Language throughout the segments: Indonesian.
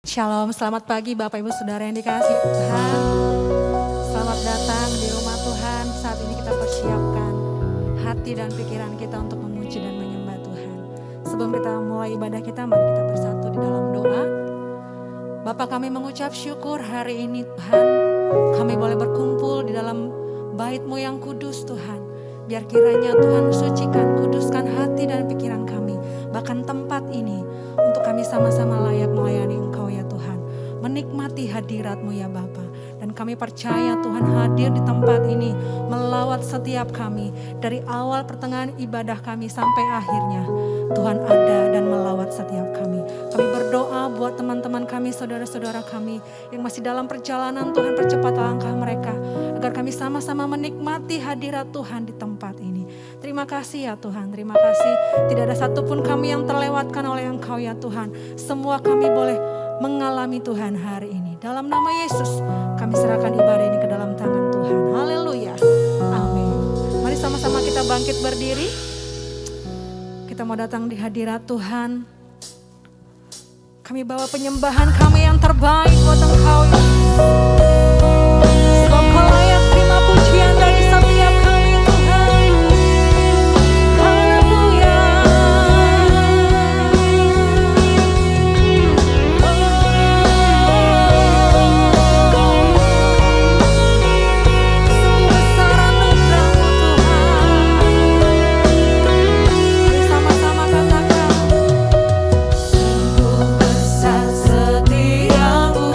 Shalom, selamat pagi Bapak Ibu Saudara yang dikasihi Tuhan. Selamat datang di rumah Tuhan. Saat ini kita persiapkan hati dan pikiran kita untuk memuji dan menyembah Tuhan. Sebelum kita mulai ibadah kita, mari kita bersatu di dalam doa. Bapak, kami mengucap syukur hari ini Tuhan. Kami boleh berkumpul di dalam bait-Mu yang kudus Tuhan. Biar kiranya Tuhan sucikan, kuduskan hati dan pikiran kami. Bahkan tempat ini untuk kami sama-sama layak melayani Engkau ya Tuhan. Menikmati hadirat-Mu ya Bapa. Dan kami percaya Tuhan hadir di tempat ini melawat setiap kami. Dari awal pertengahan ibadah kami sampai akhirnya. Tuhan ada dan melawat setiap kami. Kami berdoa buat teman-teman kami, saudara-saudara kami yang masih dalam perjalanan. Tuhan percepat langkah mereka. Agar kami sama-sama menikmati hadirat Tuhan di tempat ini. Terima kasih ya Tuhan, terima kasih. Tidak ada satupun kami yang terlewatkan oleh Engkau ya Tuhan. Semua kami boleh mengalami Tuhan hari ini. Dalam nama Yesus kami serahkan ibadah ini ke dalam tangan Tuhan. Haleluya. Amin. Mari sama-sama kita bangkit berdiri. Kita mau datang di hadirat Tuhan. Kami bawa penyembahan kami yang terbaik buat Engkau ya Yesus. Sebab Kau layak terima pujian dari setiap kami Tuhan. Haleluya. Sungguh besar anugerah-Mu Tuhan. Mari sama-sama katakan. Sungguh besar setiamu.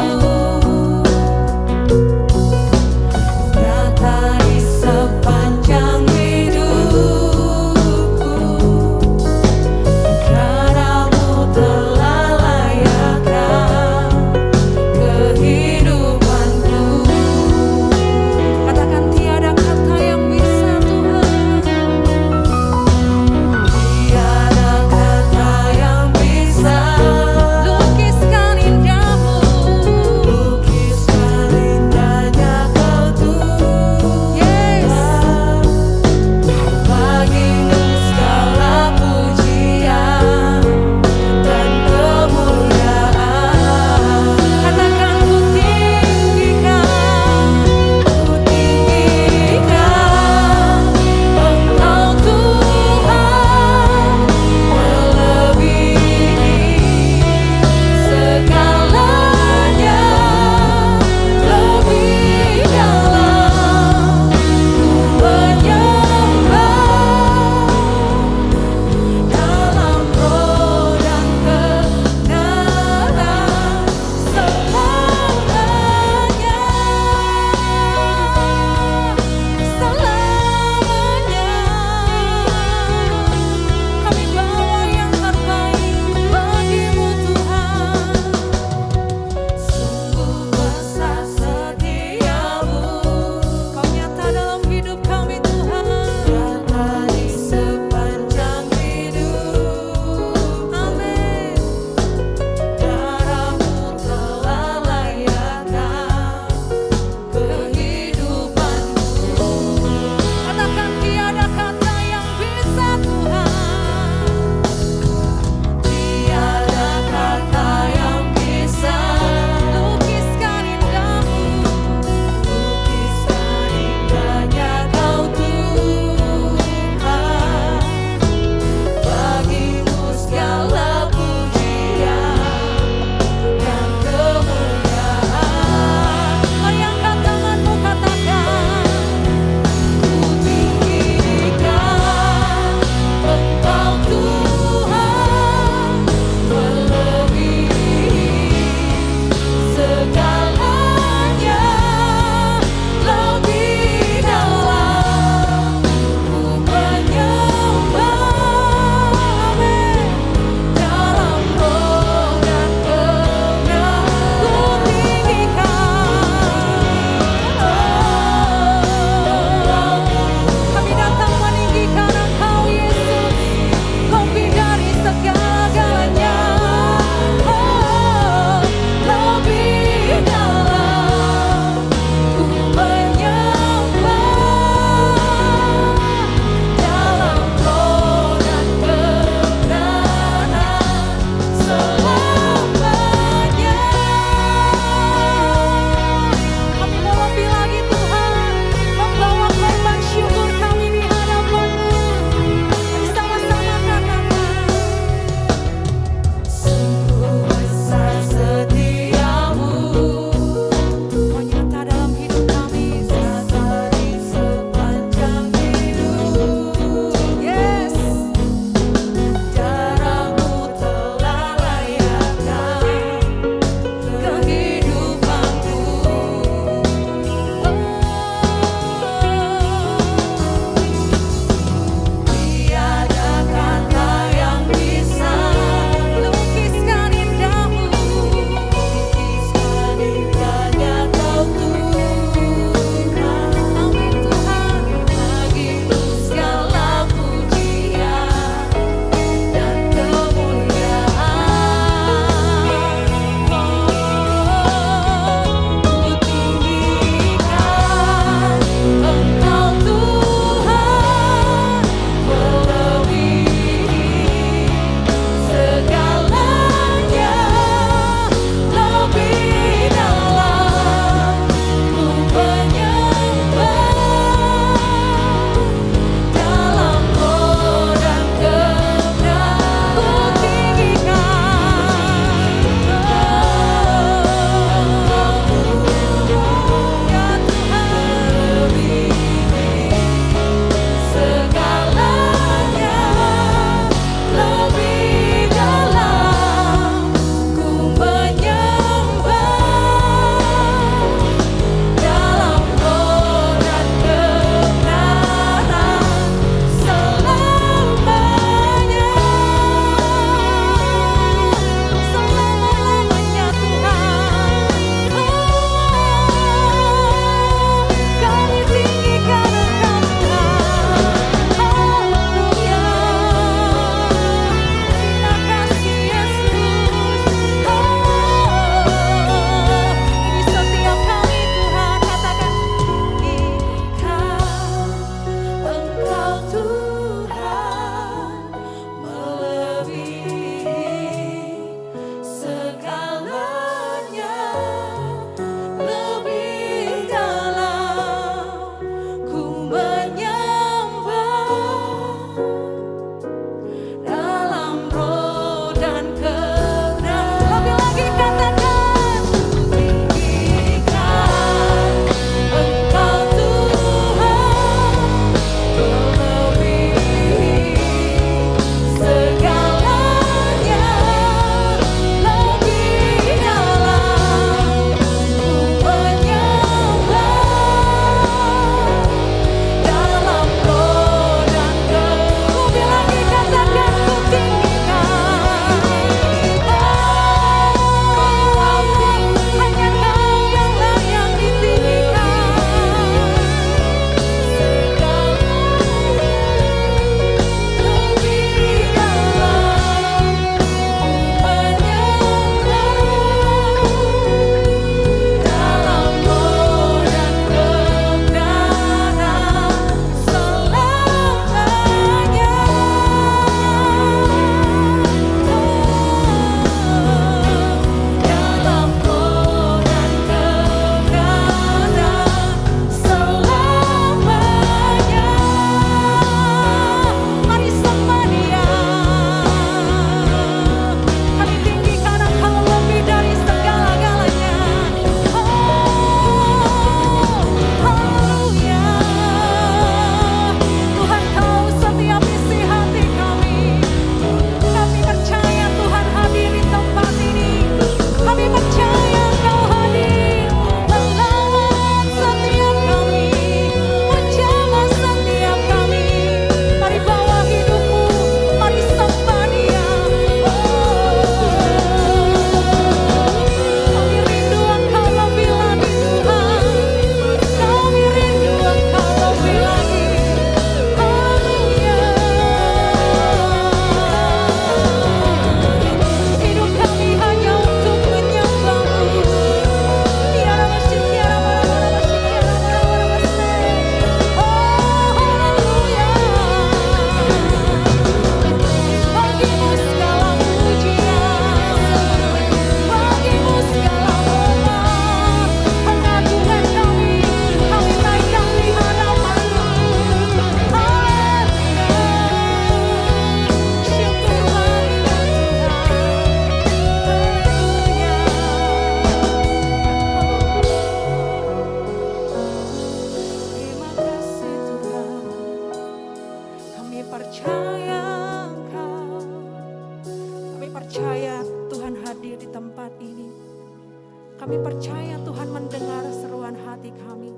Kami percaya Tuhan mendengar seruan hati kami.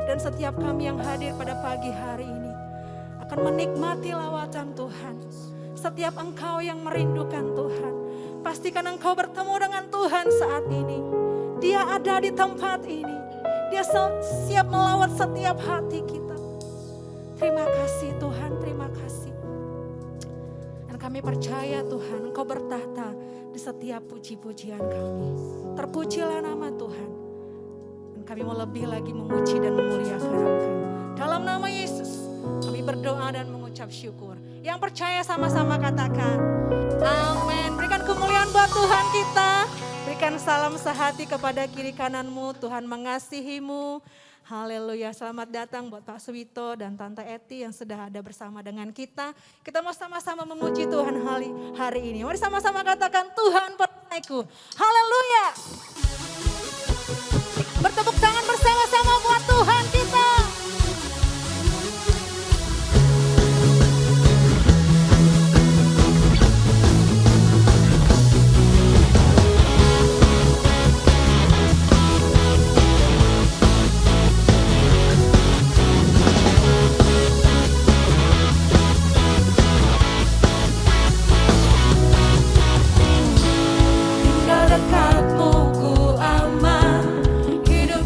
Dan setiap kami yang hadir pada pagi hari ini akan menikmati lawatan Tuhan. Setiap engkau yang merindukan Tuhan, pastikan engkau bertemu dengan Tuhan saat ini. Dia ada di tempat ini. Dia siap melawat setiap hati kita. Terima kasih Tuhan, terima kasih. Dan kami percaya Tuhan, Engkau bertahta di setiap puji-pujian kami. Terpujilah nama Tuhan. Dan kami mau lebih lagi memuji dan memuliakan Engkau. Dalam nama Yesus, kami berdoa dan mengucap syukur. Yang percaya sama-sama katakan, amin. Berikan kemuliaan buat Tuhan kita. Berikan salam sehati kepada kiri kananmu, Tuhan mengasihimu. Haleluya, selamat datang buat Pak Suwito dan Tante Eti yang sudah ada bersama dengan kita. Kita mau sama-sama memuji Tuhan hari ini. Mari sama-sama katakan, Tuhan peranaiku. Haleluya. Bertepuk tangan bersama-sama buat Tuhan kita. Dekatmu ku aman, hidup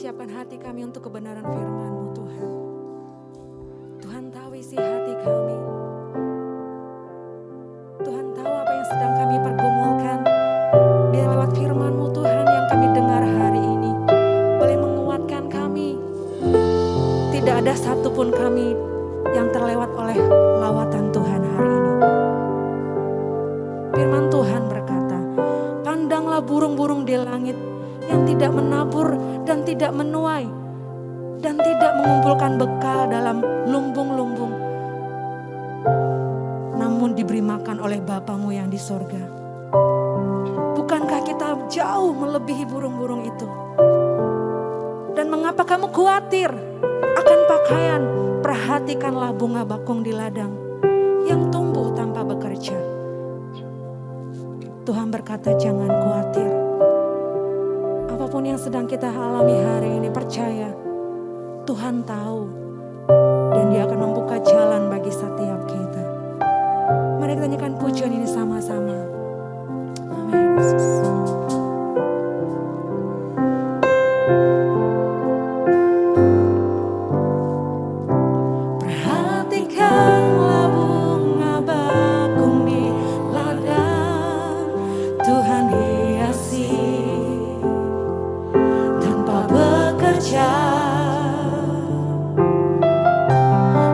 persiapkan hati kami untuk kebenaran firman-Mu Tuhan. Tuhan tahu isi hati kami. Tuhan tahu apa yang sedang kami pergumulkan. Biar lewat firman-Mu Tuhan yang kami dengar hari ini boleh menguatkan kami. Tidak ada satupun kami yang terlewat oleh lawatan Tuhan hari ini. Firman Tuhan berkata, pandanglah burung-burung di langit yang tidak menabur dan tidak menuai dan tidak mengumpulkan bekal dalam lumbung-lumbung, namun diberi makan oleh Bapamu yang di sorga. Bukankah kita jauh melebihi burung-burung itu? Dan mengapa kamu khawatir akan pakaian? Perhatikanlah bunga bakung di ladang yang tumbuh tanpa bekerja. Tuhan berkata, jangan khawatir. Apapun yang sedang kita alami hari ini, percaya Tuhan tahu dan Dia akan membuka jalan bagi setiap kita. Mari kita nyanyikan pujian ini sama-sama. Amin. Yesus. Perhatikanlah bunga bakung di ladang, Tuhan hiasi tanpa bekerja.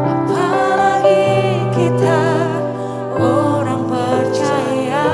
Apalagi kita orang percaya,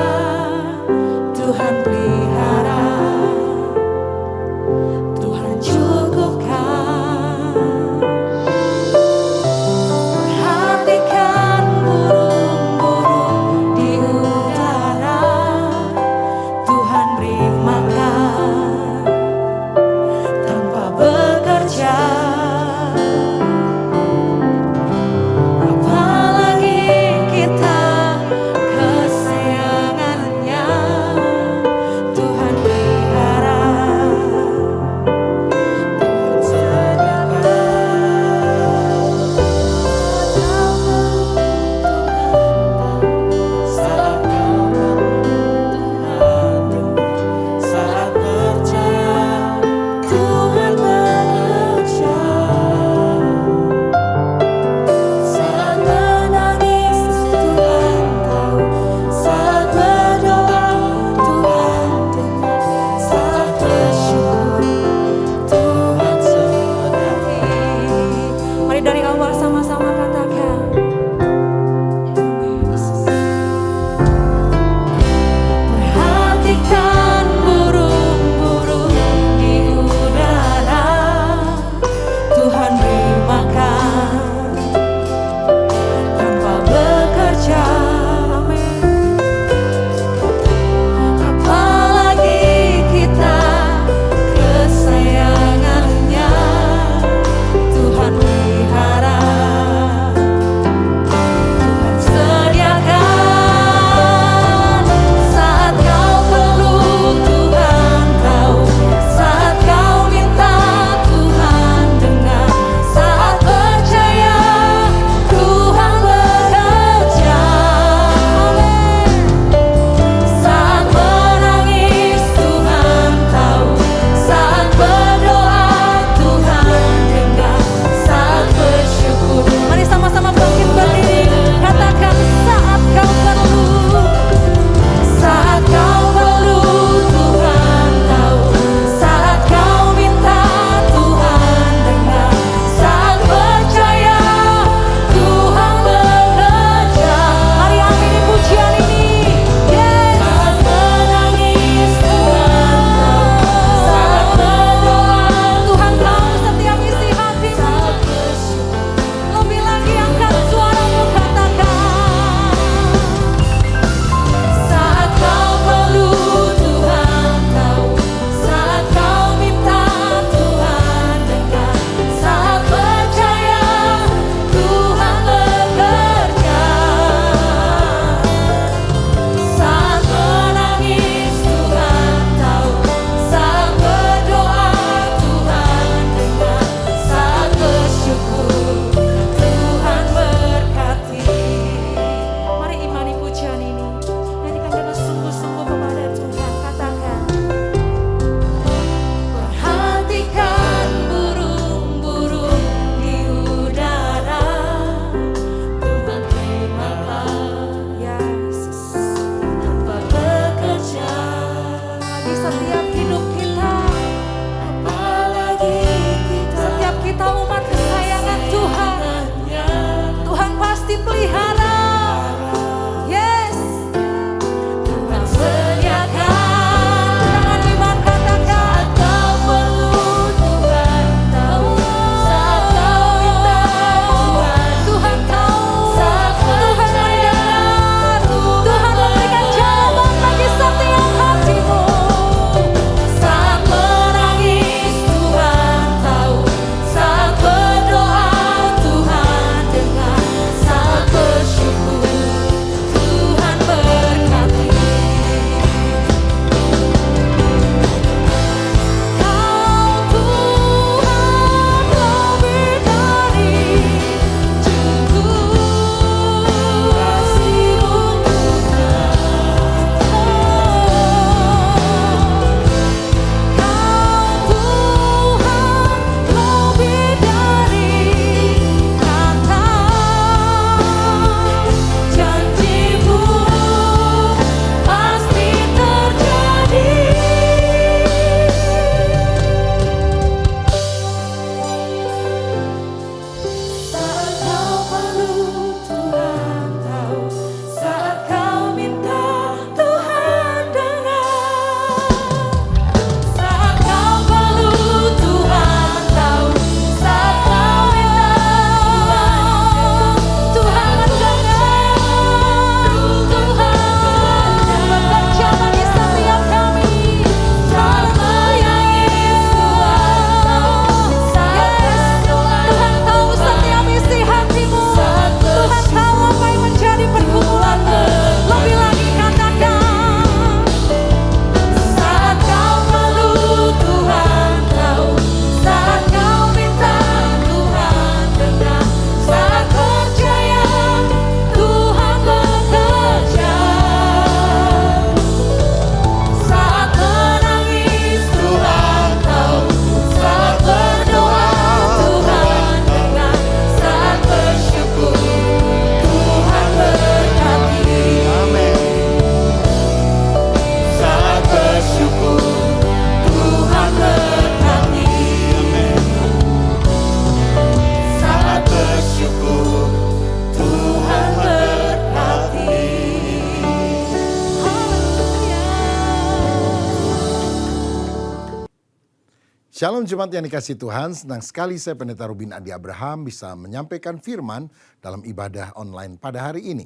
Shalom jemaat yang dikasihi Tuhan, senang sekali saya Pendeta Rubin Adi Abraham bisa menyampaikan firman dalam ibadah online pada hari ini.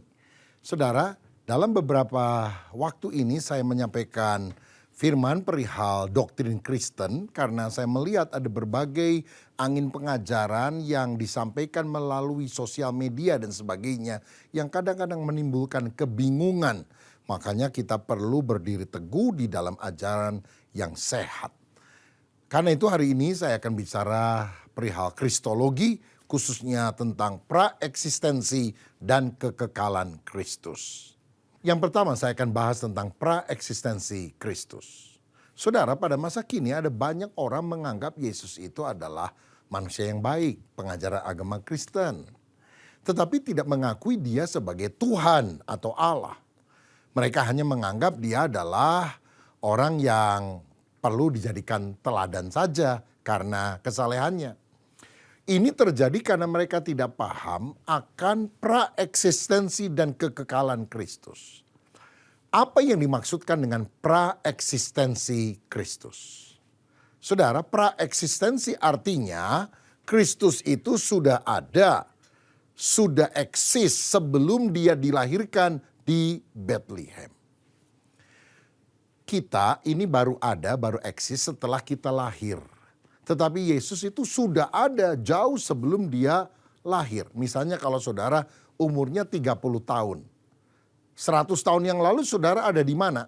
Saudara, dalam beberapa waktu ini saya menyampaikan firman perihal doktrin Kristen karena saya melihat ada berbagai angin pengajaran yang disampaikan melalui sosial media dan sebagainya yang kadang-kadang menimbulkan kebingungan. Makanya kita perlu berdiri teguh di dalam ajaran yang sehat. Karena itu hari ini saya akan bicara perihal kristologi, khususnya tentang praeksistensi dan kekekalan Kristus. Yang pertama saya akan bahas tentang praeksistensi Kristus. Saudara, pada masa kini ada banyak orang menganggap Yesus itu adalah manusia yang baik, pengajaran agama Kristen. Tetapi tidak mengakui dia sebagai Tuhan atau Allah. Mereka hanya menganggap dia adalah orang yang perlu dijadikan teladan saja karena kesalehannya. Ini terjadi karena mereka tidak paham akan praeksistensi dan kekekalan Kristus. Apa yang dimaksudkan dengan praeksistensi Kristus? Saudara, praeksistensi artinya Kristus itu sudah ada, sudah eksis sebelum dia dilahirkan di Bethlehem. Kita ini baru ada, baru eksis setelah kita lahir. Tetapi Yesus itu sudah ada jauh sebelum dia lahir. Misalnya kalau saudara umurnya 30 tahun. 100 tahun yang lalu saudara ada di mana?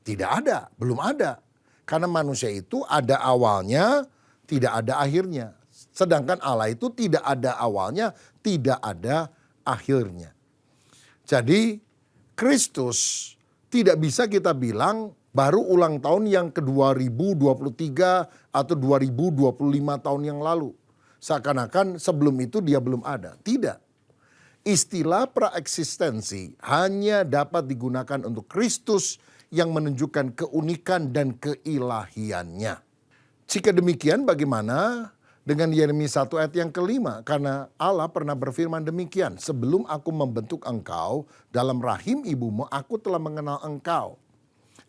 Tidak ada, belum ada. Karena manusia itu ada awalnya, tidak ada akhirnya. Sedangkan Allah itu tidak ada awalnya, tidak ada akhirnya. Jadi Kristus tidak bisa kita bilang baru ulang tahun yang ke-2023 atau 2025 tahun yang lalu. Seakan-akan sebelum itu dia belum ada. Tidak. Istilah praeksistensi hanya dapat digunakan untuk Kristus yang menunjukkan keunikan dan keilahiannya. Jika demikian bagaimana dengan Yeremia 1 ayat yang kelima? Karena Allah pernah berfirman demikian. Sebelum aku membentuk engkau dalam rahim ibumu, aku telah mengenal engkau.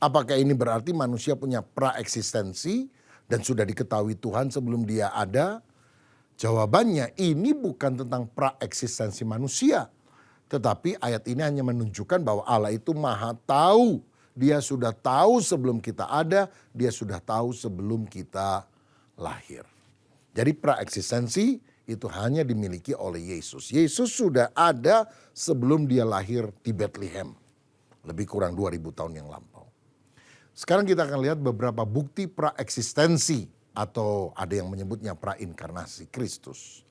Apakah ini berarti manusia punya praeksistensi dan sudah diketahui Tuhan sebelum dia ada? Jawabannya ini bukan tentang praeksistensi manusia. Tetapi ayat ini hanya menunjukkan bahwa Allah itu maha tahu. Dia sudah tahu sebelum kita ada, dia sudah tahu sebelum kita lahir. Jadi praeksistensi itu hanya dimiliki oleh Yesus. Yesus sudah ada sebelum dia lahir di Bethlehem. Lebih kurang 2000 tahun yang lampau. Sekarang kita akan lihat beberapa bukti praeksistensi atau ada yang menyebutnya prainkarnasi Kristus.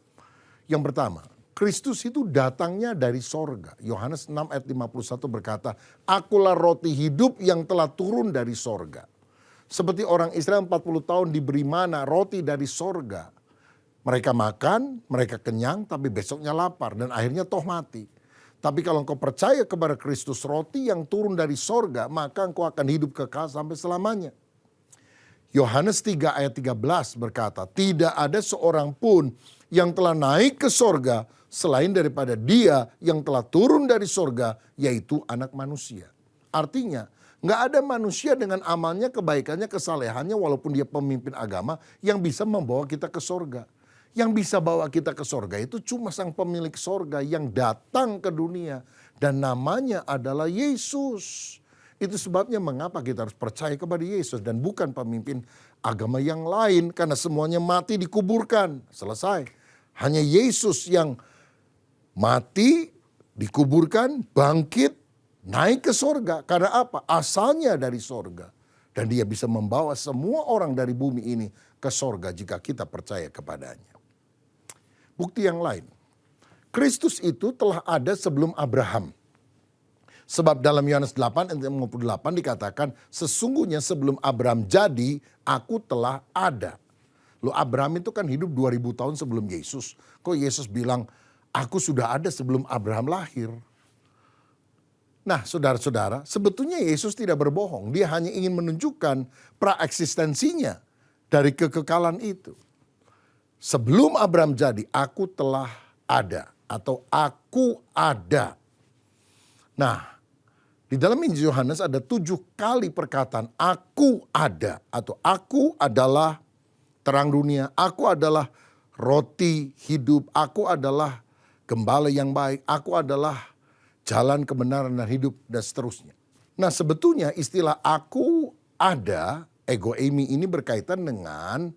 Yang pertama, Kristus itu datangnya dari sorga. Yohanes 6 ayat 51 berkata, "Akulah roti hidup yang telah turun dari sorga." Seperti orang Israel 40 tahun diberi mana roti dari sorga. Mereka makan, mereka kenyang, tapi besoknya lapar dan akhirnya toh mati. Tapi kalau engkau percaya kepada Kristus roti yang turun dari sorga, maka engkau akan hidup kekal sampai selamanya. Yohanes 3 ayat 13 berkata, "Tidak ada seorang pun yang telah naik ke sorga selain daripada dia yang telah turun dari sorga, yaitu anak manusia." Artinya, nggak ada manusia dengan amalnya, kebaikannya, kesalehannya, walaupun dia pemimpin agama, yang bisa membawa kita ke sorga. Yang bisa bawa kita ke sorga itu cuma sang pemilik sorga yang datang ke dunia. Dan namanya adalah Yesus. Itu sebabnya mengapa kita harus percaya kepada Yesus dan bukan pemimpin agama yang lain. Karena semuanya mati dikuburkan. Selesai. Hanya Yesus yang mati, dikuburkan, bangkit, naik ke sorga. Karena apa? Asalnya dari sorga. Dan dia bisa membawa semua orang dari bumi ini ke sorga jika kita percaya kepadanya. Bukti yang lain, Kristus itu telah ada sebelum Abraham. Sebab dalam Yohanes 8 ayat 58 dikatakan, "Sesungguhnya sebelum Abraham jadi, aku telah ada." Loh, Abraham itu kan hidup 2000 tahun sebelum Yesus. Kok Yesus bilang, "Aku sudah ada sebelum Abraham lahir"? Nah, saudara-saudara, sebetulnya Yesus tidak berbohong. Dia hanya ingin menunjukkan praeksistensinya dari kekekalan itu. Sebelum Abraham jadi, aku telah ada atau aku ada. Nah, di dalam Injil Yohanes ada 7 kali perkataan aku ada atau aku adalah terang dunia, aku adalah roti hidup, aku adalah gembala yang baik, aku adalah jalan kebenaran dan hidup, dan seterusnya. Nah, sebetulnya istilah aku ada, ego eimi ini berkaitan dengan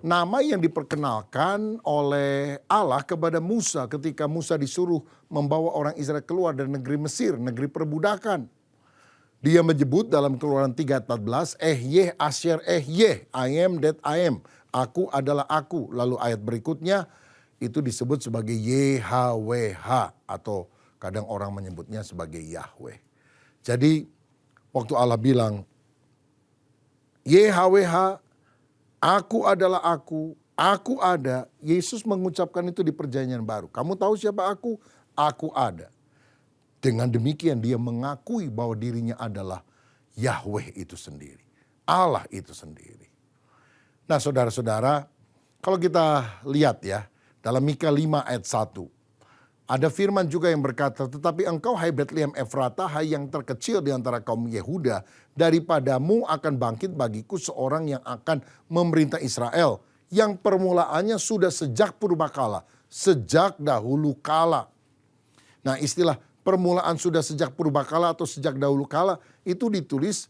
nama yang diperkenalkan oleh Allah kepada Musa ketika Musa disuruh membawa orang Israel keluar dari negeri Mesir, negeri perbudakan. Dia menyebut dalam Keluaran 3:14, Ehyeh Asher Ehyeh, I am that I am. Aku adalah aku. Lalu ayat berikutnya itu disebut sebagai YHWH atau kadang orang menyebutnya sebagai Yahweh. Jadi waktu Allah bilang YHWH, aku adalah aku ada. Yesus mengucapkan itu di perjanjian baru. Kamu tahu siapa aku? Aku ada. Dengan demikian dia mengakui bahwa dirinya adalah Yahweh itu sendiri. Allah itu sendiri. Nah, saudara-saudara, kalau kita lihat ya, dalam Mika 5 ayat 1. Ada firman juga yang berkata, tetapi engkau hai Betlehem Efrata, hai yang terkecil di antara kaum Yehuda, daripadamu akan bangkit bagiku seorang yang akan memerintah Israel, yang permulaannya sudah sejak purbakala, sejak dahulu kala. Nah, istilah permulaan sudah sejak purbakala atau sejak dahulu kala itu ditulis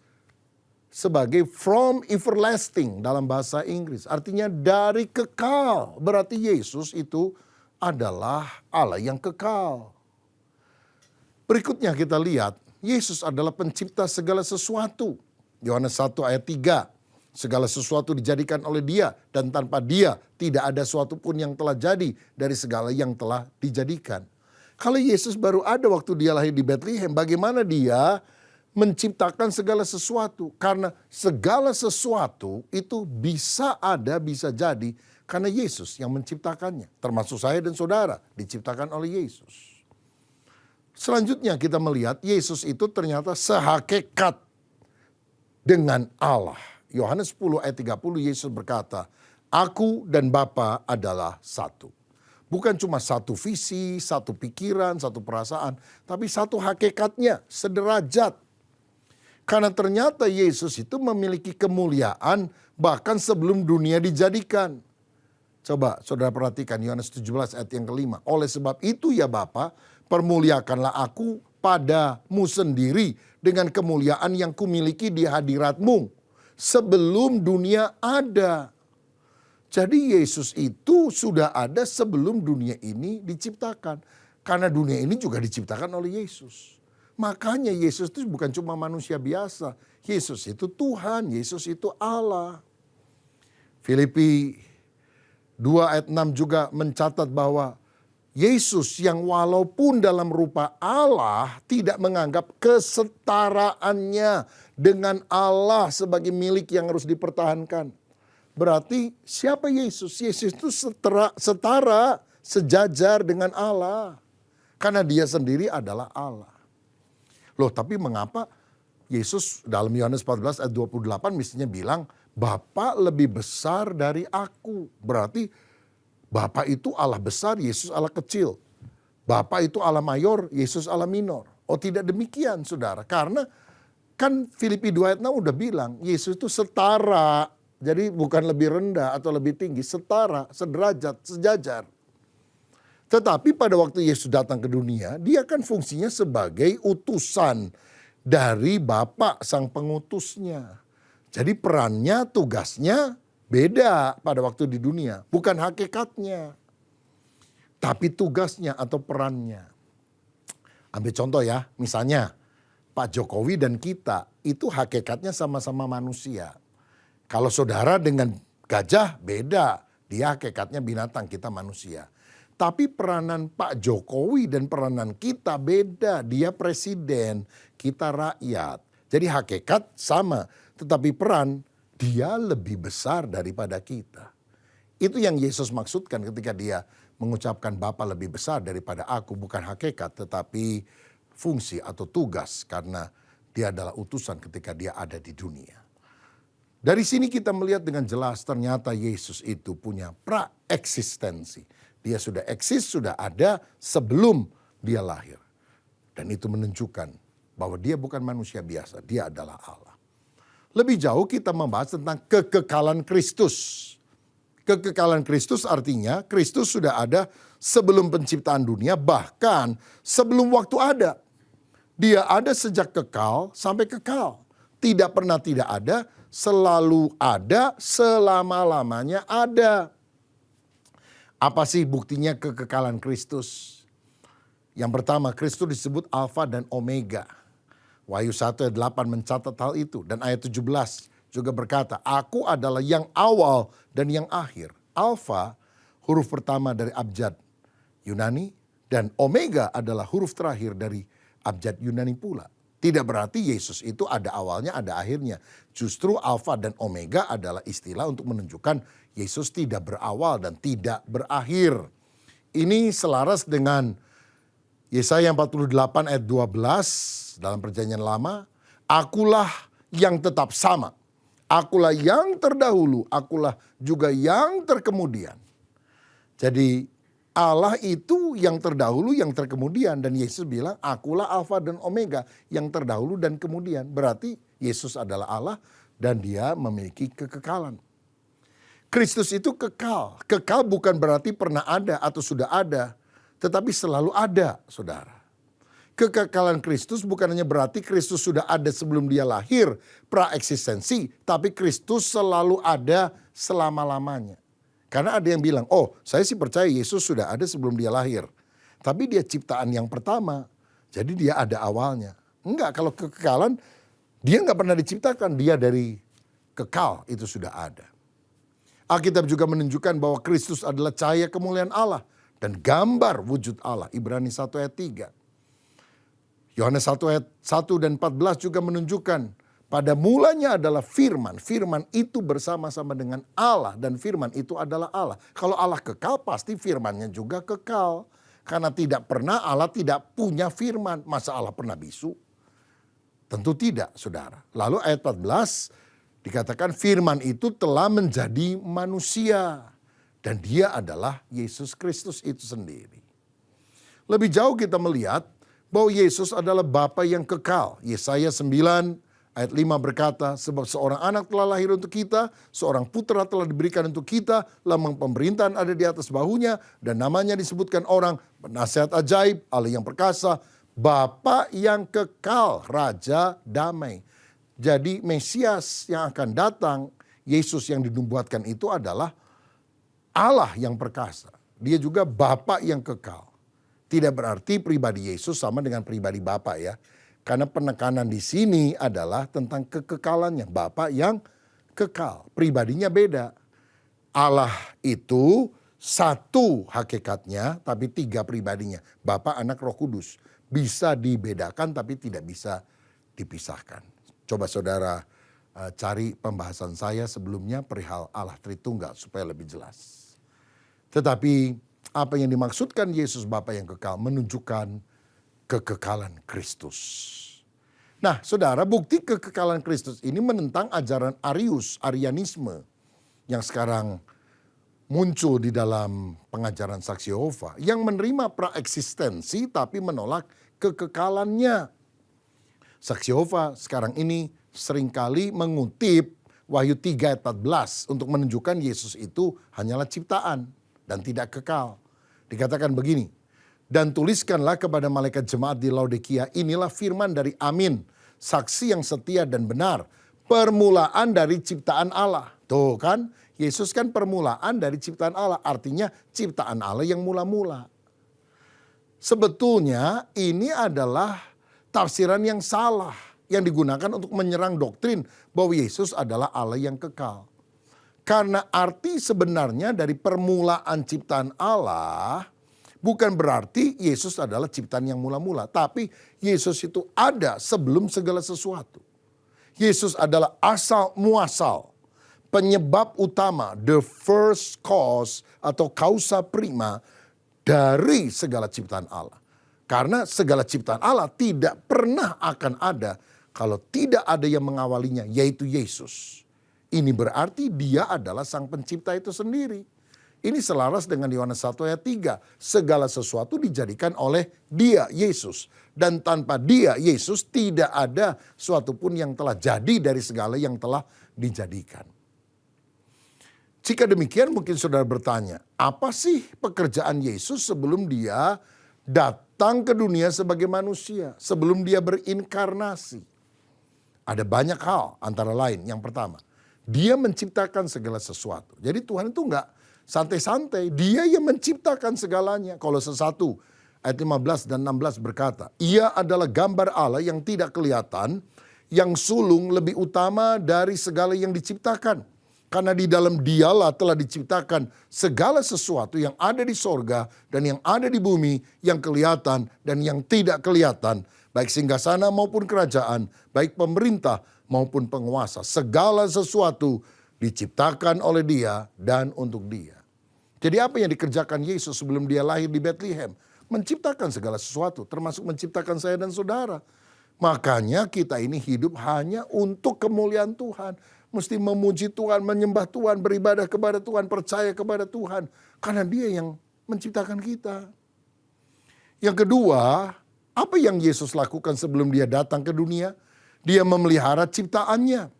sebagai from everlasting dalam bahasa Inggris. Artinya dari kekal. Berarti Yesus itu adalah Allah yang kekal. Berikutnya kita lihat, Yesus adalah pencipta segala sesuatu. Yohanes 1 ayat 3. Segala sesuatu dijadikan oleh Dia, dan tanpa Dia tidak ada sesuatu pun yang telah jadi dari segala yang telah dijadikan. Kalau Yesus baru ada waktu dia lahir di Bethlehem, bagaimana dia menciptakan segala sesuatu? Karena segala sesuatu itu bisa ada, bisa jadi karena Yesus yang menciptakannya. Termasuk saya dan saudara diciptakan oleh Yesus. Selanjutnya kita melihat Yesus itu ternyata sehakikat dengan Allah. Yohanes 10 ayat 30 Yesus berkata, aku dan Bapa adalah satu. Bukan cuma satu visi, satu pikiran, satu perasaan, tapi satu hakikatnya, sederajat. Karena ternyata Yesus itu memiliki kemuliaan bahkan sebelum dunia dijadikan. Coba saudara perhatikan Yohanes 17 ayat yang kelima. Oleh sebab itu ya Bapa, permuliakanlah aku padamu sendiri dengan kemuliaan yang kumiliki di hadiratmu sebelum dunia ada. Jadi Yesus itu sudah ada sebelum dunia ini diciptakan. Karena dunia ini juga diciptakan oleh Yesus. Makanya Yesus itu bukan cuma manusia biasa. Yesus itu Tuhan, Yesus itu Allah. Filipi 2 ayat 6 juga mencatat bahwa Yesus yang walaupun dalam rupa Allah tidak menganggap kesetaraannya dengan Allah sebagai milik yang harus dipertahankan. Berarti siapa Yesus? Yesus itu setara, sejajar dengan Allah. Karena dia sendiri adalah Allah. Loh, tapi mengapa Yesus dalam Yohanes 14 ayat 28 mestinya bilang, Bapa lebih besar dari aku. Berarti Bapa itu Allah besar, Yesus Allah kecil. Bapa itu Allah mayor, Yesus Allah minor. Oh, tidak demikian saudara. Karena kan Filipi 2 ayat 6 udah bilang, Yesus itu setara. Jadi bukan lebih rendah atau lebih tinggi, setara, sederajat, sejajar. Tetapi pada waktu Yesus datang ke dunia, dia kan fungsinya sebagai utusan dari Bapa sang pengutusnya. Jadi perannya, tugasnya beda pada waktu di dunia. Bukan hakikatnya, tapi tugasnya atau perannya. Ambil contoh ya, misalnya Pak Jokowi dan kita itu hakikatnya sama-sama manusia. Kalau saudara dengan gajah beda, dia hakikatnya binatang, kita manusia. Tapi peranan Pak Jokowi dan peranan kita beda, dia presiden, kita rakyat. Jadi hakikat sama, tetapi peran dia lebih besar daripada kita. Itu yang Yesus maksudkan ketika dia mengucapkan Bapa lebih besar daripada aku, bukan hakikat tetapi fungsi atau tugas karena dia adalah utusan ketika dia ada di dunia. Dari sini kita melihat dengan jelas ternyata Yesus itu punya praeksistensi. Dia sudah eksis, sudah ada sebelum dia lahir. Dan itu menunjukkan bahwa dia bukan manusia biasa, dia adalah Allah. Lebih jauh kita membahas tentang kekekalan Kristus. Kekekalan Kristus artinya Kristus sudah ada sebelum penciptaan dunia, bahkan sebelum waktu ada. Dia ada sejak kekal sampai kekal. Tidak pernah tidak ada, selalu ada, selama-lamanya ada. Apa sih buktinya kekekalan Kristus? Yang pertama, Kristus disebut Alfa dan Omega. Wahyu 1 ayat 8 mencatat hal itu. Dan ayat 17 juga berkata, aku adalah yang awal dan yang akhir. Alfa, huruf pertama dari abjad Yunani, dan Omega adalah huruf terakhir dari abjad Yunani pula. Tidak berarti Yesus itu ada awalnya, ada akhirnya. Justru Alfa dan Omega adalah istilah untuk menunjukkan Yesus tidak berawal dan tidak berakhir. Ini selaras dengan Yesaya 48 ayat 12 dalam perjanjian lama. Akulah yang tetap sama. Akulah yang terdahulu, akulah juga yang terkemudian. Jadi Allah itu yang terdahulu, yang terkemudian. Dan Yesus bilang, akulah Alfa dan Omega, yang terdahulu dan kemudian. Berarti Yesus adalah Allah dan dia memiliki kekekalan. Kristus itu kekal. Kekal bukan berarti pernah ada atau sudah ada, tetapi selalu ada, saudara. Kekekalan Kristus bukan hanya berarti Kristus sudah ada sebelum dia lahir, praeksistensi, tapi Kristus selalu ada selama-lamanya. Karena ada yang bilang, oh saya sih percaya Yesus sudah ada sebelum dia lahir. Tapi dia ciptaan yang pertama, jadi dia ada awalnya. Enggak, kalau kekekalan dia nggak pernah diciptakan, dia dari kekal itu sudah ada. Alkitab juga menunjukkan bahwa Kristus adalah cahaya kemuliaan Allah dan gambar wujud Allah. Ibrani 1 ayat 3. Yohanes 1 ayat 1 dan 14 juga menunjukkan pada mulanya adalah firman. Firman itu bersama-sama dengan Allah dan firman itu adalah Allah. Kalau Allah kekal pasti firmannya juga kekal. Karena tidak pernah Allah tidak punya firman. Masa Allah pernah bisu? Tentu tidak, saudara. Lalu ayat 14 dikatakan firman itu telah menjadi manusia. Dan dia adalah Yesus Kristus itu sendiri. Lebih jauh kita melihat bahwa Yesus adalah Bapa yang kekal. Yesaya 9 ayat 5 berkata, sebab seorang anak telah lahir untuk kita, seorang putra telah diberikan untuk kita, lambang pemerintahan ada di atas bahunya, dan namanya disebutkan orang, penasihat ajaib, Allah yang perkasa, Bapa yang kekal, Raja damai. Jadi Mesias yang akan datang, Yesus yang dinubuatkan itu adalah Allah yang perkasa. Dia juga Bapa yang kekal. Tidak berarti pribadi Yesus sama dengan pribadi Bapa ya. Karena penekanan di sini adalah tentang kekekalannya. Bapa yang kekal. Pribadinya beda. Allah itu satu hakikatnya tapi tiga pribadinya. Bapa, Anak, Roh Kudus. Bisa dibedakan tapi tidak bisa dipisahkan. Coba saudara cari pembahasan saya sebelumnya perihal Allah Tritunggal supaya lebih jelas. Tetapi apa yang dimaksudkan Yesus Bapa yang kekal menunjukkan kekekalan Kristus. Nah saudara, bukti kekekalan Kristus ini menentang ajaran Arianisme yang sekarang muncul di dalam pengajaran Saksi Yehova yang menerima praeksistensi tapi menolak kekekalannya. Saksi Yehova sekarang ini seringkali mengutip Wahyu 3 ayat 14 untuk menunjukkan Yesus itu hanyalah ciptaan dan tidak kekal. Dikatakan begini, dan tuliskanlah kepada malaikat jemaat di Laodikia, inilah firman dari Amin, saksi yang setia dan benar, permulaan dari ciptaan Allah. Tuh kan, Yesus kan permulaan dari ciptaan Allah, artinya ciptaan Allah yang mula-mula. Sebetulnya ini adalah tafsiran yang salah, yang digunakan untuk menyerang doktrin bahwa Yesus adalah Allah yang kekal. Karena arti sebenarnya dari permulaan ciptaan Allah bukan berarti Yesus adalah ciptaan yang mula-mula. Tapi Yesus itu ada sebelum segala sesuatu. Yesus adalah asal muasal, penyebab utama, the first cause atau causa prima dari segala ciptaan Allah. Karena segala ciptaan Allah tidak pernah akan ada kalau tidak ada yang mengawalinya, yaitu Yesus. Ini berarti dia adalah sang pencipta itu sendiri. Ini selaras dengan Yohanes 1 ayat 3. Segala sesuatu dijadikan oleh dia, Yesus. Dan tanpa dia, Yesus, tidak ada suatu pun yang telah jadi dari segala yang telah dijadikan. Jika demikian mungkin saudara bertanya, apa sih pekerjaan Yesus sebelum dia datang ke dunia sebagai manusia, sebelum dia berinkarnasi? Ada banyak hal, antara lain yang pertama, dia menciptakan segala sesuatu. Jadi Tuhan itu enggak santai-santai, dia yang menciptakan segalanya. Kolose 1 ayat 15 dan 16 berkata, ia adalah gambar Allah yang tidak kelihatan, yang sulung lebih utama dari segala yang diciptakan. Karena di dalam dialah telah diciptakan segala sesuatu yang ada di sorga dan yang ada di bumi, yang kelihatan dan yang tidak kelihatan. Baik singgasana maupun kerajaan, baik pemerintah maupun penguasa. Segala sesuatu diciptakan oleh dia dan untuk dia. Jadi apa yang dikerjakan Yesus sebelum dia lahir di Bethlehem? Menciptakan segala sesuatu, termasuk menciptakan saya dan saudara. Makanya kita ini hidup hanya untuk kemuliaan Tuhan. Mesti memuji Tuhan, menyembah Tuhan, beribadah kepada Tuhan, percaya kepada Tuhan. Karena dia yang menciptakan kita. Yang kedua, apa yang Yesus lakukan sebelum dia datang ke dunia? Dia memelihara ciptaannya.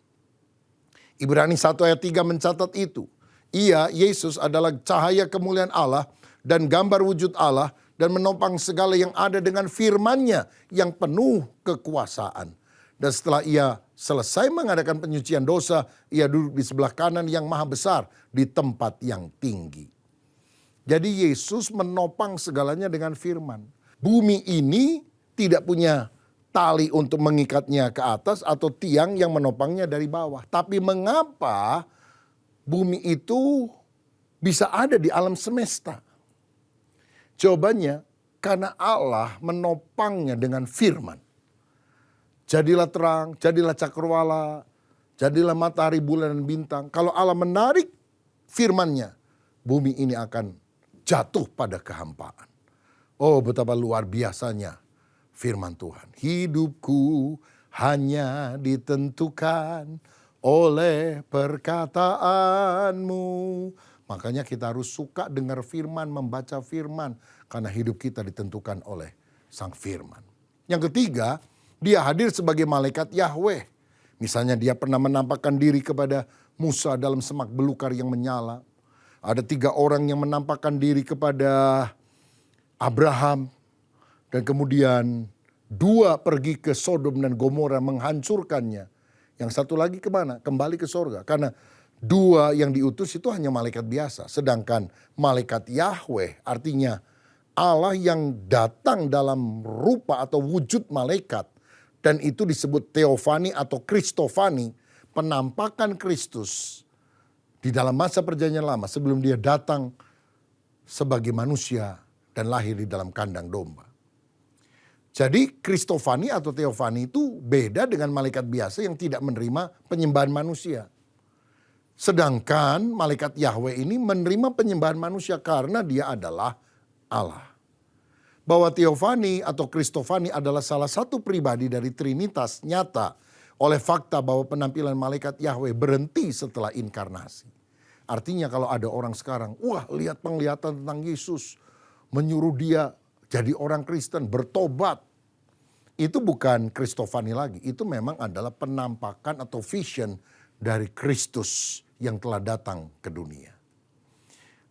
Ibrani 1 ayat 3 mencatat itu. Ia, Yesus adalah cahaya kemuliaan Allah dan gambar wujud Allah dan menopang segala yang ada dengan firman-Nya yang penuh kekuasaan. Dan setelah ia selesai mengadakan penyucian dosa, ia duduk di sebelah kanan yang maha besar di tempat yang tinggi. Jadi Yesus menopang segalanya dengan firman. Bumi ini tidak punya tali untuk mengikatnya ke atas atau tiang yang menopangnya dari bawah. Tapi mengapa bumi itu bisa ada di alam semesta? Jawabannya, karena Allah menopangnya dengan firman. Jadilah terang, jadilah cakrawala, jadilah matahari, bulan, dan bintang. Kalau Allah menarik firman-Nya, bumi ini akan jatuh pada kehampaan. Oh, betapa luar biasanya firman Tuhan. Hidupku hanya ditentukan oleh perkataanmu. Makanya kita harus suka dengar firman, membaca firman. Karena hidup kita ditentukan oleh sang firman. Yang ketiga, dia hadir sebagai malaikat Yahweh. Misalnya dia pernah menampakkan diri kepada Musa dalam semak belukar yang menyala. Ada 3 orang yang menampakkan diri kepada Abraham. Dan kemudian 2 pergi ke Sodom dan Gomora menghancurkannya. Yang satu lagi kemana? Kembali ke sorga. Karena 2 yang diutus itu hanya malaikat biasa. Sedangkan malaikat Yahweh artinya Allah yang datang dalam rupa atau wujud malaikat. Dan itu disebut teofani atau kristofani, penampakan Kristus di dalam masa perjanjian lama sebelum dia datang sebagai manusia dan lahir di dalam kandang domba. Jadi kristofani atau teofani itu beda dengan malaikat biasa yang tidak menerima penyembahan manusia. Sedangkan malaikat Yahweh ini menerima penyembahan manusia karena dia adalah Allah. Bahwa teofani atau kristofani adalah salah satu pribadi dari Trinitas nyata oleh fakta bahwa penampilan malaikat Yahweh berhenti setelah inkarnasi. Artinya kalau ada orang sekarang, wah lihat penglihatan tentang Yesus, menyuruh dia jadi orang Kristen, bertobat. Itu bukan kristofani lagi, itu memang adalah penampakan atau vision dari Kristus yang telah datang ke dunia.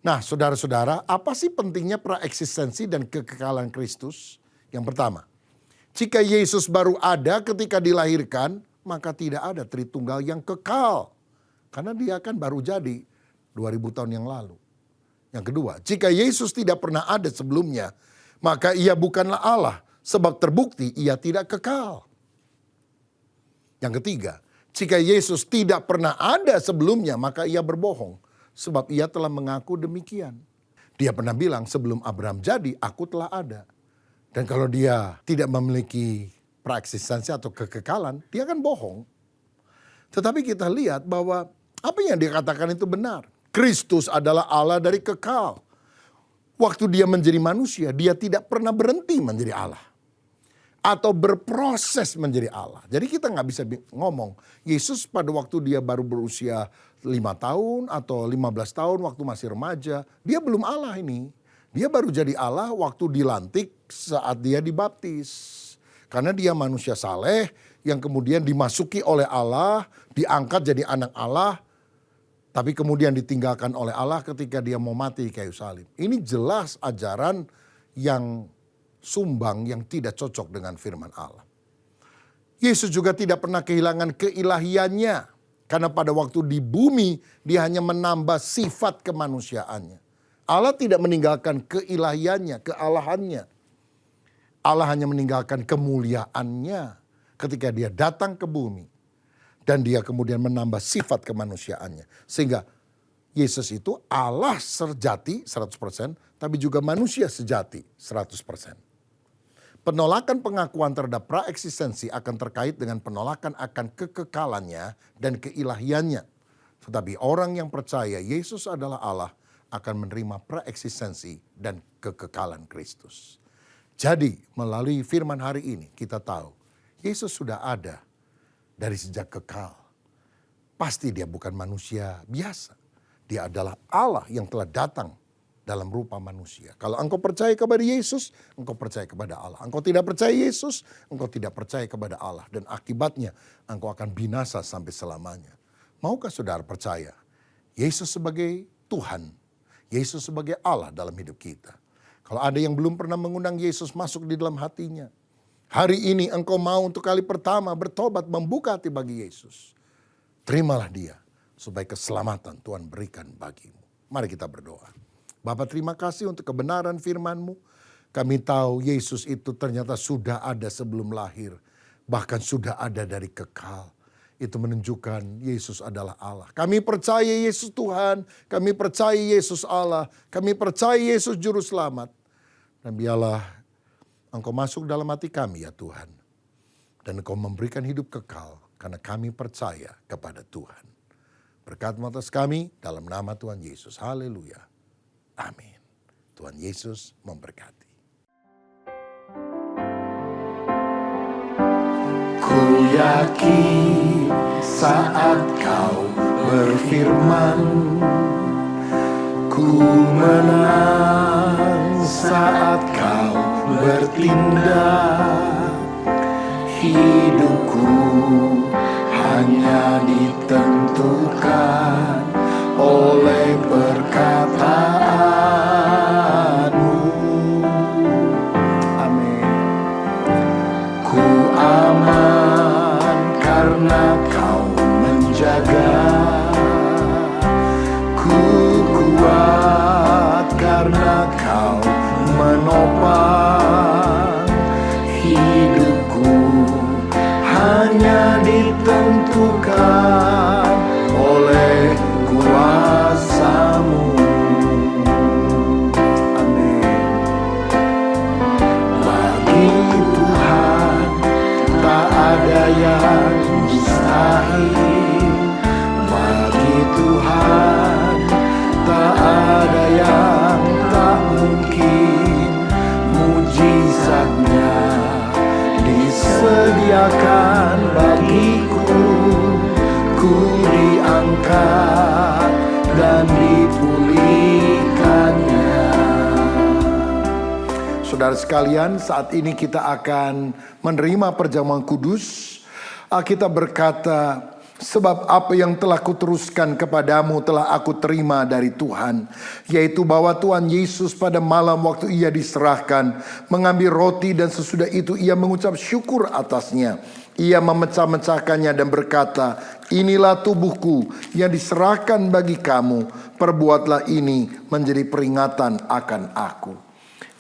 Nah, saudara-saudara, apa sih pentingnya praeksistensi dan kekekalan Kristus? Yang pertama, jika Yesus baru ada ketika dilahirkan, maka tidak ada Tritunggal yang kekal. Karena dia kan baru jadi 2000 tahun yang lalu. Yang kedua, jika Yesus tidak pernah ada sebelumnya, maka ia bukanlah Allah. Sebab terbukti ia tidak kekal. Yang ketiga, jika Yesus tidak pernah ada sebelumnya, maka ia berbohong. Sebab ia telah mengaku demikian. Dia pernah bilang sebelum Abraham jadi, aku telah ada. Dan kalau dia tidak memiliki praeksistensi atau kekekalan, dia kan bohong. Tetapi kita lihat bahwa apa yang dia katakan itu benar. Kristus adalah Allah dari kekal. Waktu dia menjadi manusia, dia tidak pernah berhenti menjadi Allah. Atau berproses menjadi Allah. Jadi kita nggak bisa ngomong, Yesus pada waktu dia baru berusia 5 tahun atau 15 tahun waktu masih remaja, dia belum Allah ini. Dia baru jadi Allah waktu dilantik saat dia dibaptis. Karena dia manusia saleh yang kemudian dimasuki oleh Allah, diangkat jadi anak Allah. Tapi kemudian ditinggalkan oleh Allah ketika dia mau mati di kayu salib. Ini jelas ajaran yang sumbang, yang tidak cocok dengan firman Allah. Yesus juga tidak pernah kehilangan keilahiannya. Karena pada waktu di bumi dia hanya menambah sifat kemanusiaannya. Allah tidak meninggalkan keilahiannya, kealahannya. Allah hanya meninggalkan kemuliaannya ketika dia datang ke bumi. Dan dia kemudian menambah sifat kemanusiaannya. Sehingga Yesus itu Allah sejati 100%, tapi juga manusia sejati 100%. Penolakan pengakuan terhadap praeksistensi akan terkait dengan penolakan akan kekekalannya dan keilahiannya. Tetapi orang yang percaya Yesus adalah Allah akan menerima praeksistensi dan kekekalan Kristus. Jadi melalui firman hari ini kita tahu Yesus sudah ada dari sejak kekal. Pasti dia bukan manusia biasa. Dia adalah Allah yang telah datang dalam rupa manusia. Kalau engkau percaya kepada Yesus, engkau percaya kepada Allah. Engkau tidak percaya Yesus, engkau tidak percaya kepada Allah. Dan akibatnya engkau akan binasa sampai selamanya. Maukah saudara percaya Yesus sebagai Tuhan, Yesus sebagai Allah dalam hidup kita? Kalau ada yang belum pernah mengundang Yesus masuk di dalam hatinya, hari ini engkau mau untuk kali pertama bertobat, membuka hati bagi Yesus. Terimalah dia supaya keselamatan Tuhan berikan bagimu. Mari kita berdoa. Bapa, terima kasih untuk kebenaran firman-Mu. Kami tahu Yesus itu ternyata sudah ada sebelum lahir. Bahkan sudah ada dari kekal. Itu menunjukkan Yesus adalah Allah. Kami percaya Yesus Tuhan. Kami percaya Yesus Allah. Kami percaya Yesus Juru Selamat. Dan biarlah Engkau masuk dalam hati kami ya Tuhan. Dan Engkau memberikan hidup kekal karena kami percaya kepada Tuhan. Berkat-Mu atas kami dalam nama Tuhan Yesus. Haleluya. Amin. Tuhan Yesus memberkati. Ku yakin saat Kau berfirman, ku menang saat Kau bertindak. Hidupku hanya ditentukan oleh perkataan-Mu. Amin. Ku aman karena Kau menjaga. Ku kuat karena Kau menopang. Hidupku hanya ditentukan oleh kuasa-Mu. Amin. Bagi Tuhan tak ada yang mustahil. Bagi Tuhan tak ada yang tak mungkin. Mujizatnya disediakan bagiku. Ku diangkat dan dipulihkannya. Saudara sekalian, saat ini kita akan menerima perjamuan kudus. Alkitab berkata, sebab apa yang telah kuteruskan kepadamu telah aku terima dari Tuhan. Yaitu bahwa Tuhan Yesus pada malam waktu ia diserahkan, mengambil roti dan sesudah itu ia mengucap syukur atasnya. Ia memecah-mecahkannya dan berkata, inilah tubuhku yang diserahkan bagi kamu. Perbuatlah ini menjadi peringatan akan aku.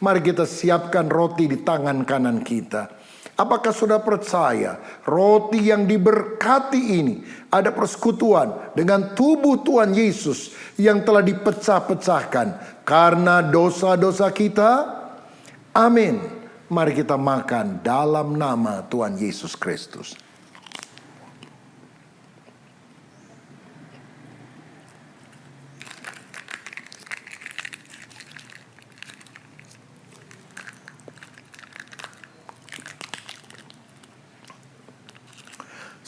Mari kita siapkan roti di tangan kanan kita. Apakah saudara percaya roti yang diberkati ini ada persekutuan dengan tubuh Tuhan Yesus yang telah dipecah-pecahkan karena dosa-dosa kita? Amin. Mari kita makan dalam nama Tuhan Yesus Kristus.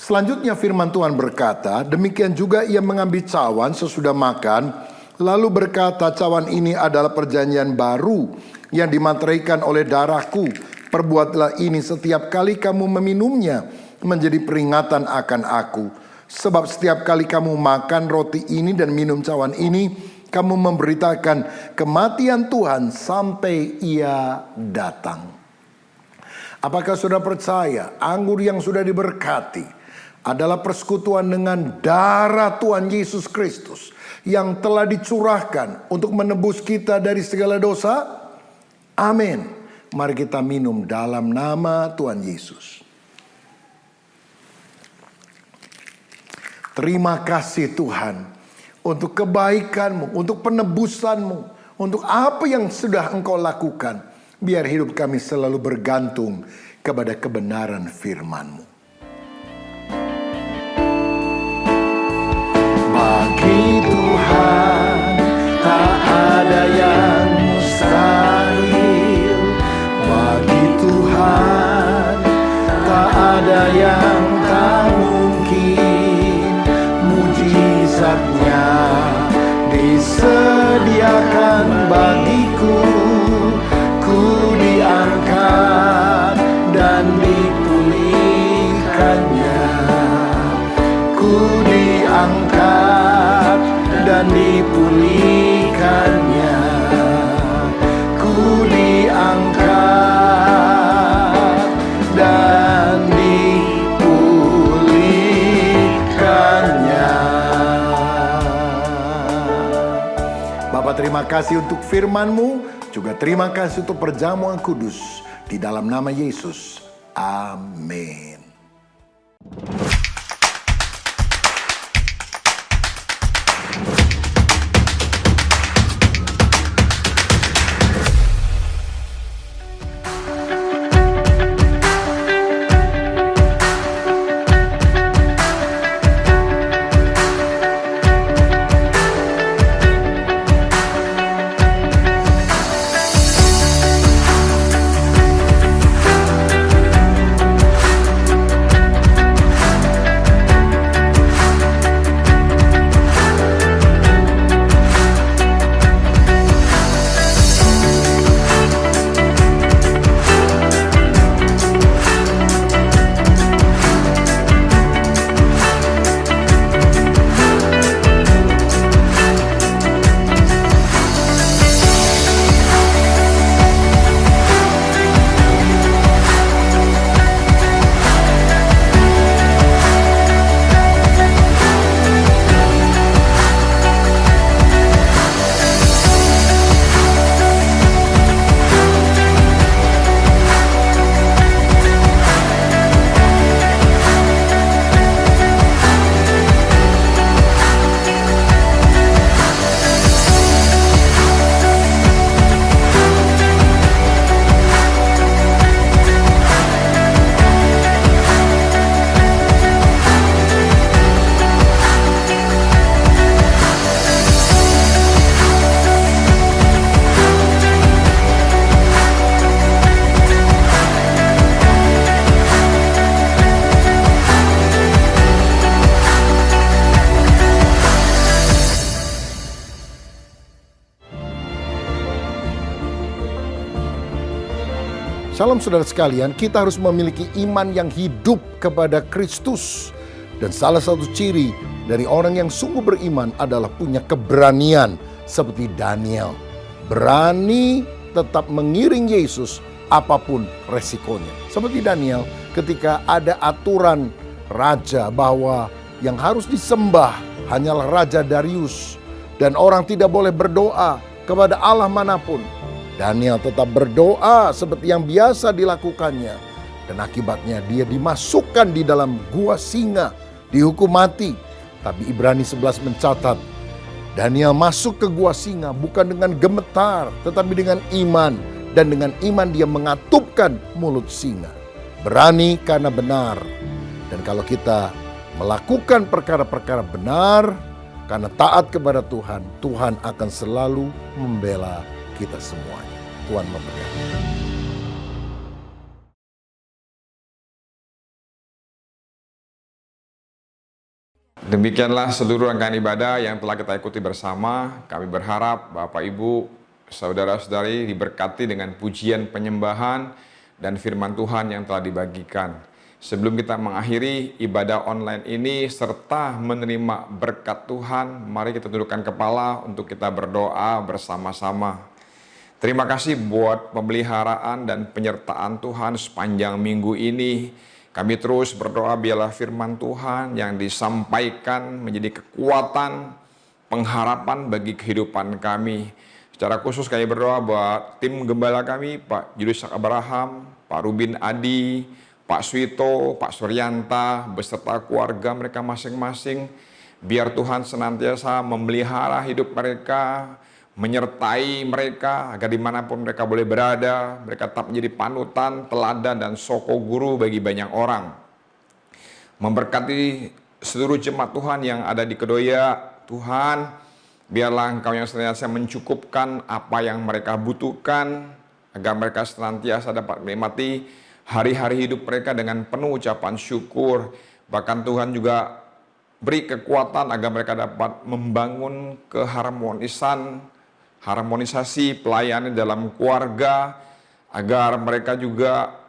Selanjutnya firman Tuhan berkata, demikian juga ia mengambil cawan sesudah makan, lalu berkata, cawan ini adalah perjanjian baru yang dimateraikan oleh darahku. Perbuatlah ini setiap kali kamu meminumnya menjadi peringatan akan aku. Sebab setiap kali kamu makan roti ini dan minum cawan ini, kamu memberitakan kematian Tuhan sampai Ia datang. Apakah saudara percaya anggur yang sudah diberkati adalah persekutuan dengan darah Tuhan Yesus Kristus yang telah dicurahkan untuk menebus kita dari segala dosa? Amin. Mari kita minum dalam nama Tuhan Yesus. Terima kasih Tuhan untuk kebaikan-Mu, untuk penebusan-Mu, untuk apa yang sudah Engkau lakukan. Biar hidup kami selalu bergantung kepada kebenaran firman-Mu. Bagi Tuhan tak ada yang mustahil. Bagi Tuhan tak ada yang tak mungkin. Mujizatnya disediakan bagiku. Ku diangkat dan dipulihkannya. Ku diangkat dan dipulihkannya. Ku diangkat dan dipulihkannya. Bapa, terima kasih untuk firman-Mu, juga terima kasih untuk perjamuan kudus. Di dalam nama Yesus, amin. Shalom saudara sekalian, kita harus memiliki iman yang hidup kepada Kristus. Dan salah satu ciri dari orang yang sungguh beriman adalah punya keberanian seperti Daniel. Berani tetap mengiring Yesus apapun resikonya. Seperti Daniel ketika ada aturan raja bahwa yang harus disembah hanyalah Raja Darius. Dan orang tidak boleh berdoa kepada Allah manapun. Daniel tetap berdoa seperti yang biasa dilakukannya. Dan akibatnya dia dimasukkan di dalam gua singa, dihukum mati. Tapi Ibrani 11 mencatat, Daniel masuk ke gua singa bukan dengan gemetar, tetapi dengan iman. Dan dengan iman dia mengatupkan mulut singa. Berani karena benar. Dan kalau kita melakukan perkara-perkara benar, karena taat kepada Tuhan, Tuhan akan selalu membela kita semuanya. Tuhan memberkati. Demikianlah seluruh rangkaian ibadah yang telah kita ikuti bersama. Kami berharap Bapak Ibu, saudara-saudari diberkati dengan pujian penyembahan dan firman Tuhan yang telah dibagikan. Sebelum kita mengakhiri ibadah online ini serta menerima berkat Tuhan, mari kita tundukkan kepala untuk kita berdoa bersama-sama. Terima kasih buat pemeliharaan dan penyertaan Tuhan sepanjang minggu ini. Kami terus berdoa biarlah firman Tuhan yang disampaikan menjadi kekuatan, pengharapan bagi kehidupan kami. Secara khusus kami berdoa buat tim gembala kami, Pak Julius Abraham, Pak Rubin Adi, Pak Suito, Pak Suryanta, beserta keluarga mereka masing-masing. Biar Tuhan senantiasa memelihara hidup mereka, menyertai mereka, agar dimanapun mereka boleh berada, mereka tetap menjadi panutan, teladan, dan soko guru bagi banyak orang. Memberkati seluruh jemaat Tuhan yang ada di Kedoya, Tuhan, biarlah Engkau yang senantiasa mencukupkan apa yang mereka butuhkan, agar mereka senantiasa dapat menikmati hari-hari hidup mereka dengan penuh ucapan syukur. Bahkan Tuhan juga beri kekuatan agar mereka dapat membangun harmonisasi pelayanan dalam keluarga, agar mereka juga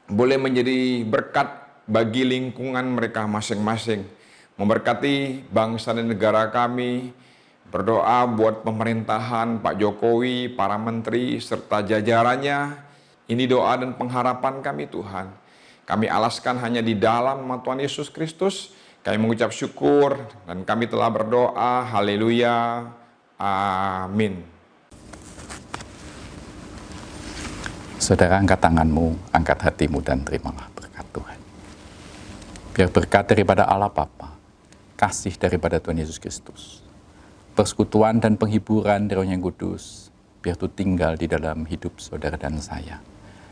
boleh menjadi berkat bagi lingkungan mereka masing-masing. Memberkati bangsa dan negara kami, berdoa buat pemerintahan Pak Jokowi, para menteri, serta jajarannya. Ini doa dan pengharapan kami Tuhan. Kami alaskan hanya di dalam nama Tuhan Yesus Kristus. Kami mengucap syukur dan kami telah berdoa. Haleluya. Amin. Saudara, angkat tanganmu, angkat hatimu, dan terimalah berkat Tuhan. Biar berkat daripada Allah Bapa, kasih daripada Tuhan Yesus Kristus, persekutuan dan penghiburan dari Roh yang Kudus, biar itu tinggal di dalam hidup saudara dan saya.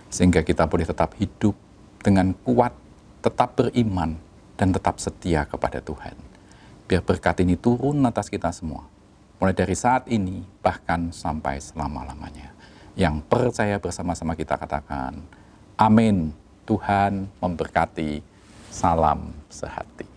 Sehingga kita boleh tetap hidup dengan kuat, tetap beriman, dan tetap setia kepada Tuhan. Biar berkat ini turun atas kita semua, mulai dari saat ini, bahkan sampai selama-lamanya. Yang percaya bersama-sama kita katakan, amin. Tuhan memberkati. Salam sehati.